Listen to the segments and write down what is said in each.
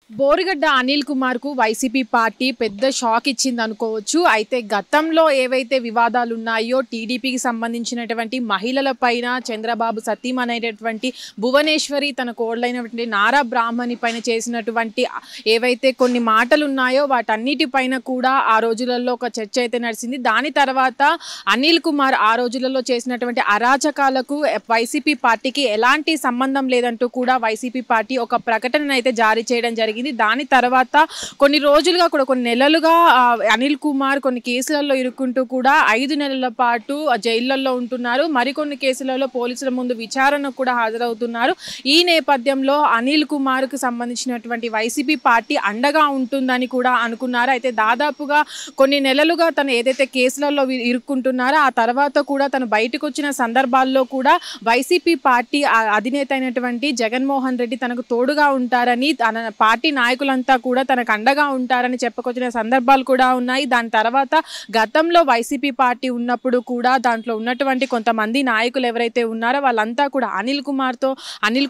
బోరుగడ్డ అనిల్ కుమార్ కు YCP party పెద్ద shock ఇచ్చింది అనుకోవచ్చు. అయితే గతంలో ఏవైతే వివాదాలు ఉన్నాయో టీడీపీకి సంబంధించినటువంటి మహిళల పైన చంద్రబాబు సతీం అనేటటువంటి భువనేశ్వరి తన కోడలైనటువంటి నారా బ్రాహ్మణి పైన చేసినటువంటి ఏవైతే కొన్ని మాటలు ఉన్నాయో వాటన్నిటిపైన కూడా ఆ రోజులలో ఒక చర్చ అయితే నడిచింది. దాని తర్వాత అనిల్ కుమార్ ఆ రోజులలో చేసినటువంటి అరాచకాలకు వైసీపీ పార్టీకి ఎలాంటి సంబంధం లేదంటూ కూడా వైసీపీ పార్టీ ఒక ప్రకటన అయితే జారీ చేయడం జరిగింది. దాని తర్వాత కొన్ని రోజులుగా కూడా కొన్ని నెలలుగా అనిల్ కుమార్ కొన్ని కేసులలో ఇరుక్కుంటూ కూడా 5 నెలల పాటు జైళ్లలో ఉంటున్నారు. మరికొన్ని కేసులలో పోలీసుల ముందు విచారణకు కూడా హాజరవుతున్నారు. ఈ నేపథ్యంలో అనిల్ కుమార్ కు సంబంధించినటువంటి వైసీపీ పార్టీ అండగా ఉంటుందని కూడా అనుకున్నారు. అయితే దాదాపుగా కొన్ని నెలలుగా తను ఏదైతే కేసులలో ఇరుక్కుంటున్నారో ఆ తర్వాత కూడా తను బయటకు వచ్చిన సందర్భాల్లో కూడా వైసీపీ పార్టీ అధినేత అయినటువంటి జగన్మోహన్ రెడ్డి తనకు తోడుగా ఉంటారని, తన పార్టీ నాయకులంతా కూడా తనకు అండగా ఉంటారని చెప్పుకొచ్చిన సందర్భాలు కూడా ఉన్నాయి. దాని తర్వాత గతంలో వైసీపీ పార్టీ ఉన్నప్పుడు కూడా దాంట్లో ఉన్నటువంటి కొంతమంది నాయకులు ఎవరైతే ఉన్నారో వాళ్ళంతా కూడా అనిల్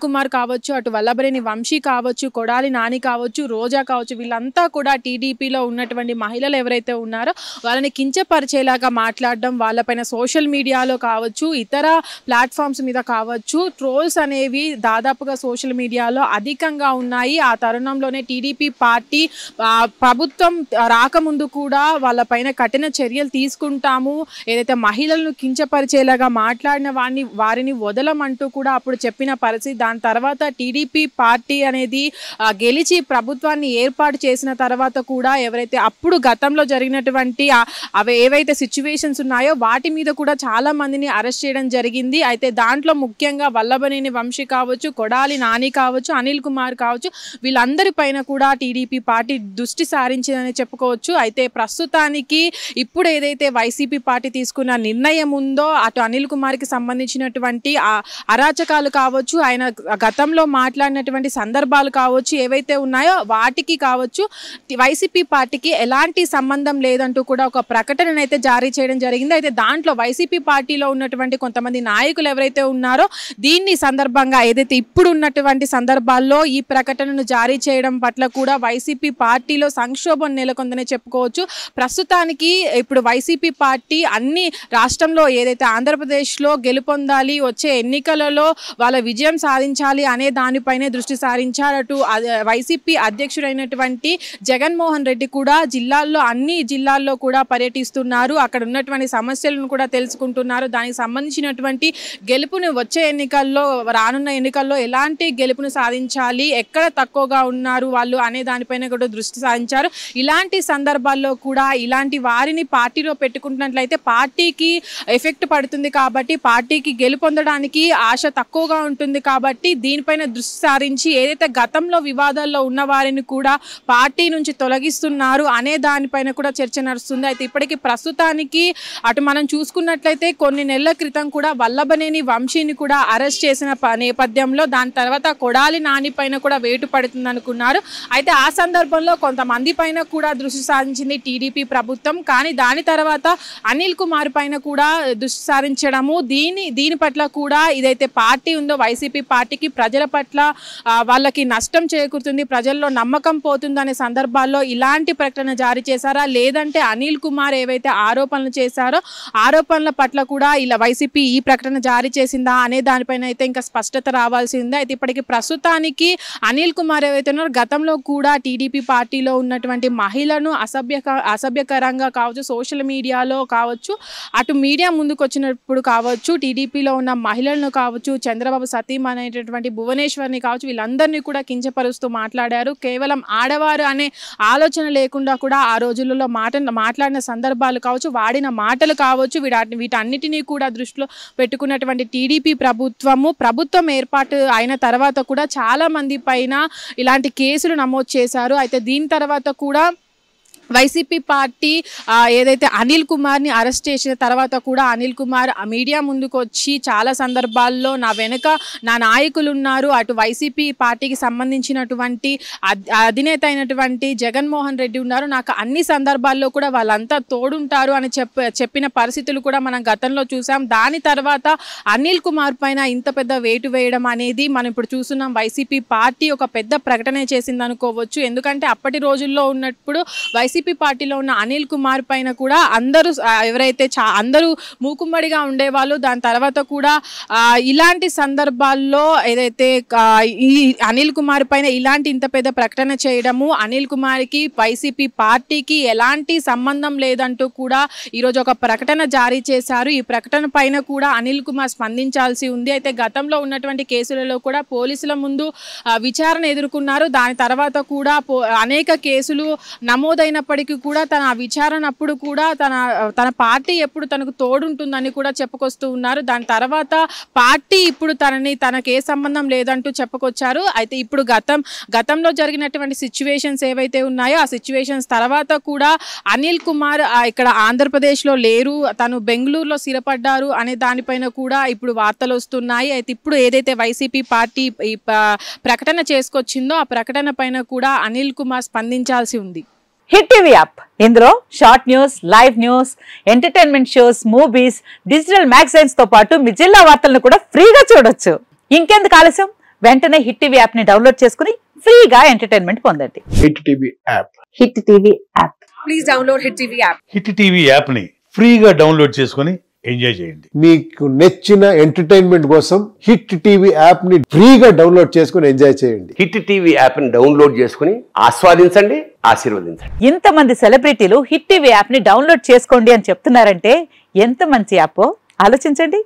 కుమార్ కావచ్చు, అటు వల్లభనేని వంశీ కావచ్చు, కొడాలి నాని కావచ్చు, రోజా కావచ్చు, వీళ్ళంతా కూడా టీడీపీలో ఉన్నటువంటి మహిళలు ఎవరైతే ఉన్నారో వాళ్ళని కించపరిచేలాగా మాట్లాడడం, వాళ్ళపైన సోషల్ మీడియాలో కావచ్చు, ఇతర ప్లాట్ఫామ్స్ మీద కావచ్చు ట్రోల్స్ అనేవి దాదాపుగా సోషల్ మీడియాలో అధికంగా ఉన్నాయి. ఆ తరుణంలోనే టీడీపీ పార్టీ ప్రభుత్వం రాకముందు కూడా వాళ్ళపైన కఠిన చర్యలు తీసుకుంటాము, ఏదైతే మహిళలను కించపరిచేలాగా మాట్లాడిన వారిని వదలమంటూ కూడా అప్పుడు చెప్పిన పరిస్థితి. దాని తర్వాత టీడీపీ పార్టీ అనేది గెలిచి ప్రభుత్వాన్ని ఏర్పాటు చేసిన తర్వాత కూడా ఎవరైతే అప్పుడు గతంలో జరిగినటువంటి అవి ఏవైతే సిచ్యువేషన్స్ ఉన్నాయో వాటి మీద కూడా చాలా మందిని అరెస్ట్ చేయడం జరిగింది. అయితే దాంట్లో ముఖ్యంగా వల్లభనేని వంశీ కావచ్చు, కొడాలి నాని కావచ్చు, అనిల్ కుమార్ కావచ్చు, వీళ్ళందరి పైన కూడా టీడీపీ పార్టీ దృష్టి సారించిందని చెప్పుకోవచ్చు. అయితే ప్రస్తుతానికి ఇప్పుడు ఏదైతే వైసీపీ పార్టీ తీసుకున్న నిర్ణయం ఉందో అటు అనిల్ కుమార్కి సంబంధించినటువంటి అరాచకాలు కావచ్చు, ఆయన గతంలో మాట్లాడినటువంటి సందర్భాలు కావచ్చు, ఏవైతే ఉన్నాయో వాటికి కావచ్చు వైసీపీ పార్టీకి ఎలాంటి సంబంధం లేదంటూ కూడా ఒక ప్రకటన అయితే జారీ చేయడం జరిగింది. అయితే దాంట్లో వైసీపీ పార్టీలో ఉన్నటువంటి కొంతమంది నాయకులు ఎవరైతే ఉన్నారో దీన్ని సందర్భంగా ఏదైతే ఇప్పుడు ఉన్నటువంటి సందర్భాల్లో ఈ ప్రకటనను జారీ చేయడం పట్ల కూడా వైసీపీ పార్టీలో సంక్షోభం నెలకొందనే చెప్పుకోవచ్చు. ప్రస్తుతానికి ఇప్పుడు వైసీపీ పార్టీ అన్ని రాష్ట్రంలో ఏదైతే ఆంధ్రప్రదేశ్లో గెలుపొందాలి, వచ్చే ఎన్నికలలో వాళ్ళ విజయం సాధించాలి అనే దానిపైనే దృష్టి సారించారు. వైసీపీ అధ్యక్షుడైనటువంటి జగన్మోహన్ రెడ్డి కూడా అన్ని జిల్లాల్లో కూడా పర్యటిస్తున్నారు. అక్కడ ఉన్నటువంటి సమస్యలను కూడా తెలుసుకుంటున్నారు. దానికి సంబంధించినటువంటి గెలుపుని వచ్చే రానున్న ఎన్నికల్లో ఎలాంటి గెలుపును సాధించాలి, ఎక్కడ తక్కువగా ఉన్నారు వాళ్ళు అనే దానిపైన కూడా దృష్టి సారించారు. ఇలాంటి సందర్భాల్లో కూడా ఇలాంటి వారిని పార్టీలో పెట్టుకుంటున్నట్లయితే పార్టీకి ఎఫెక్ట్ పడుతుంది కాబట్టి, పార్టీకి గెలుపొందడానికి ఆశ తక్కువగా ఉంటుంది కాబట్టి దీనిపైన దృష్టి సారించి ఏదైతే గతంలో వివాదాల్లో ఉన్న వారిని కూడా పార్టీ నుంచి తొలగిస్తున్నారు అనే దానిపైన కూడా చర్చ నడుస్తుంది. అయితే ఇప్పటికీ ప్రస్తుతానికి అటు మనం చూసుకున్నట్లయితే కొన్ని నెలల క్రితం కూడా వల్లభనేని వంశీని కూడా అరెస్ట్ చేసిన నేపథ్యంలో దాని తర్వాత కొడాలి నాని పైన కూడా వేటు పడుతుంది అనుకున్నారు. అయితే ఆ సందర్భంలో కొంతమంది పైన కూడా దృష్టి సారించింది టీడీపీ ప్రభుత్వం. కానీ దాని తర్వాత అనిల్ కుమార్ పైన కూడా దృష్టి సారించడము, దీని పట్ల కూడా ఇదైతే పార్టీ ఉందో వైసీపీ పార్టీకి ప్రజల పట్ల వాళ్ళకి నష్టం చేకూరుతుంది, ప్రజల్లో నమ్మకం పోతుంది అనే సందర్భాల్లో ఇలాంటి ప్రకటన జారీ చేశారా, లేదంటే అనిల్ కుమార్ ఏవైతే ఆరోపణలు చేశారో ఆరోపణల పట్ల కూడా ఇలా వైసీపీ ఈ ప్రకటన జారీ చేసిందా అనే దానిపైన అయితే ఇంకా స్పష్టత రావాల్సి ఉంది. అయితే ఇప్పటికి ప్రస్తుతానికి అనిల్ కుమార్ ఏవైతే ఉన్నారో గతంలో కూడా టీడీపీ పార్టీలో ఉన్నటువంటి మహిళను అసభ్యకరంగా కావచ్చు, సోషల్ మీడియాలో కావచ్చు, అటు మీడియా ముందుకు వచ్చినప్పుడు కావచ్చు, టీడీపీలో ఉన్న మహిళలను కావచ్చు, చంద్రబాబు సతీం అనేటటువంటి భువనేశ్వర్ని కావచ్చు, వీళ్ళందరినీ కూడా కించపరుస్తూ మాట్లాడారు. కేవలం ఆడవారు అనే ఆలోచన లేకుండా కూడా ఆ రోజులలో మాట్లాడిన సందర్భాలు కావచ్చు, వాడిన మాటలు కావచ్చు, వీటన్నిటినీ కూడా దృష్టిలో పెట్టుకున్నటువంటి టీడీపీ ప్రభుత్వం ఏర్పాటు అయిన తర్వాత కూడా చాలా మంది పైన ఇలాంటి కేసులు నమోదు చేశారు. అయితే దీని తర్వాత కూడా వైసీపీ పార్టీ ఏదైతే అనిల్ కుమార్ని అరెస్ట్ చేసిన తర్వాత కూడా అనిల్ కుమార్ మీడియా ముందుకు వచ్చి చాలా సందర్భాల్లో నా వెనుక నా నాయకులు ఉన్నారు, అటు వైసీపీ పార్టీకి సంబంధించినటువంటి అధినేత అయినటువంటి జగన్మోహన్ రెడ్డి ఉన్నారు, నాకు అన్ని సందర్భాల్లో కూడా వాళ్ళంతా తోడుంటారు అని చెప్పిన పరిస్థితులు కూడా మనం గతంలో చూసాం. దాని తర్వాత అనిల్ కుమార్ పైన ఇంత పెద్ద వేటు వేయడం అనేది మనం ఇప్పుడు చూస్తున్నాం. వైసీపీ పార్టీ ఒక పెద్ద ప్రకటన చేసింది అనుకోవచ్చు. ఎందుకంటే అప్పటి రోజుల్లో ఉన్నప్పుడు వైసీపీ పార్టీలో ఉన్న అనిల్ కుమార్ పైన కూడా అందరూ ఎవరైతే అందరూ మూకుమ్మడిగా ఉండేవాళ్ళు. దాని తర్వాత కూడా ఇలాంటి సందర్భాల్లో ఏదైతే ఈ అనిల్ కుమార్ పైన ఇలాంటి ఇంత పెద్ద ప్రకటన చేయడము, అనిల్ కుమార్కి వైసీపీ పార్టీకి ఎలాంటి సంబంధం లేదంటూ కూడా ఈరోజు ఒక ప్రకటన జారీ చేశారు. ఈ ప్రకటన పైన కూడా అనిల్ కుమార్ స్పందించాల్సి ఉంది. అయితే గతంలో ఉన్నటువంటి కేసులలో కూడా పోలీసుల ముందు విచారణ ఎదుర్కొన్నారు. దాని తర్వాత కూడా అనేక కేసులు నమోదైనప్పటికీ కూడా తన విచారణ అప్పుడు కూడా తన పార్టీ ఎప్పుడు తనకు తోడుంటుందని కూడా చెప్పుకొస్తూ ఉన్నారు. దాని తర్వాత పార్టీ ఇప్పుడు తనకు ఏ సంబంధం లేదంటూ చెప్పుకొచ్చారు. అయితే ఇప్పుడు గతంలో జరిగినటువంటి సిచ్యువేషన్స్ ఏవైతే ఉన్నాయో ఆ సిచ్యువేషన్స్ తర్వాత కూడా అనిల్ కుమార్ ఇక్కడ ఆంధ్రప్రదేశ్లో లేరు, తను బెంగళూరులో స్థిరపడ్డారు అనే దానిపైన కూడా ఇప్పుడు వార్తలు వస్తున్నాయి. అయితే ఇప్పుడు ఏదైతే వైసీపీ పార్టీ ఈ ప్రకటన చేసుకొచ్చిందో ఆ ప్రకటన పైన కూడా అనిల్ కుమార్ స్పందించాల్సి ఉంది. హిట్ టీవీ యాప్ ఇందులో short news, live news, entertainment shows, movies, digital magazines తో పాటు మీ జిల్లా వార్తలను కూడా ఫ్రీగా చూడొచ్చు. ఇంకెందుకు ఆలస్యం, వెంటనే హిట్ టీవీ యాప్ ని డౌన్లోడ్ చేసుకుని ఫ్రీగా ఎంటర్టైన్మెంట్ పొందండి. Hit TV app. Hit TV app. Please download hit TV app. Hit TV app ని ఫ్రీగా డౌన్లోడ్ చేసుకుని ఎంజాయ్ చేయండి. మీకు నచ్చిన ఎంటర్టైన్మెంట్ కోసం హిట్ టీవీ యాప్ ని ఫ్రీగా డౌన్లోడ్ చేసుకుని ఎంజాయ్ చేయండి. హిట్ టీవీ యాప్ ని డౌన్లోడ్ చేసుకుని ఆస్వాదించండి, ఆశీర్వదించండి. ఇంతమంది సెలబ్రిటీలు హిట్ టీవీ యాప్ ని డౌన్లోడ్ చేసుకోండి అని చెప్తున్నారంటే ఎంత మంచి యాప్ ఆలోచించండి.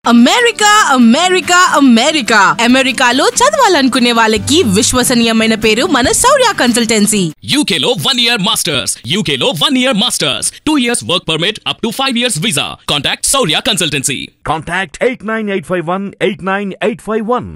అమెరికా అమెరికా అమెరికా అమెరికాలో చదవాలనుకునే వాళ్ళకి విశ్వసనీయమైన పేరు మన శౌర్య కన్సల్టెన్సీ. UK లో 1 year masters, UK లో 1 year masters, 2 years work permit up to 5 years visa. Contact Shaurya Consultancy. Contact 89851 89851.